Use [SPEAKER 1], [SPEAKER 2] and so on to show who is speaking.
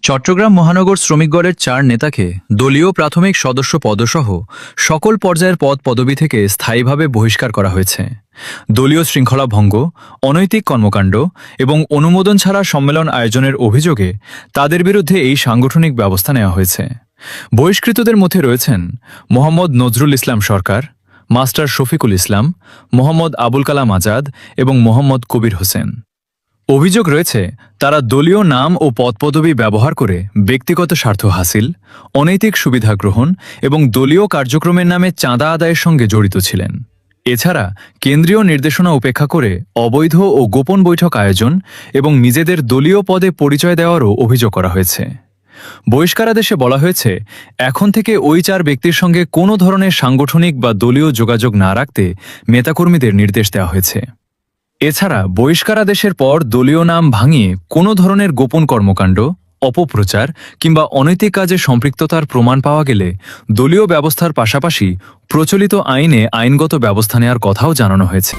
[SPEAKER 1] চট্টগ্রাম মহানগর শ্রমিক দলের ৪ নেতাকে দলীয় প্রাথমিক সদস্য পদসহ সকল পর্যায়ের পদ পদবি থেকে স্থায়ীভাবে বহিষ্কার করা হয়েছে। দলীয় শৃঙ্খলা ভঙ্গ, অনৈতিক কর্মকাণ্ড এবং অনুমোদন ছাড়া সম্মেলন আয়োজনের অভিযোগে তাদের বিরুদ্ধে এই সাংগঠনিক ব্যবস্থা নেওয়া হয়েছে। বহিষ্কৃতদের মধ্যে রয়েছেন মোহাম্মদ নজরুল ইসলাম সরকার, মাস্টার শফিকুল ইসলাম, মোহাম্মদ আবুল কালাম আজাদ এবং মোহাম্মদ কবির হোসেন। অভিযোগ রয়েছে তারা দলীয় নাম ও পদপদবি ব্যবহার করে ব্যক্তিগত স্বার্থ হাসিল, অনৈতিক সুবিধা গ্রহণ এবং দলীয় কার্যক্রমের নামে চাঁদা আদায়ের সঙ্গে জড়িত ছিলেন। এছাড়া কেন্দ্রীয় নির্দেশনা উপেক্ষা করে অবৈধ ও গোপন বৈঠক আয়োজন এবং নিজেদের দলীয় পদে পরিচয় দেওয়ারও অভিযোগ করা হয়েছে। বহিষ্কারাদেশে বলা হয়েছে, এখন থেকে ওই ৪ ব্যক্তির সঙ্গে কোনো ধরনের সাংগঠনিক বা দলীয় যোগাযোগ না রাখতে নেতাকর্মীদের নির্দেশ দেওয়া হয়েছে। এছাড়া বহিষ্কারাদেশের পর দলীয় নাম ভাঙিয়ে কোনো ধরনের গোপন কর্মকাণ্ড, অপপ্রচার কিংবা অনৈতিক কাজে সম্পৃক্ততার প্রমাণ পাওয়া গেলে দলীয় ব্যবস্থার পাশাপাশি প্রচলিত আইনে আইনগত ব্যবস্থা নেওয়ার কথাও জানানো হয়েছে।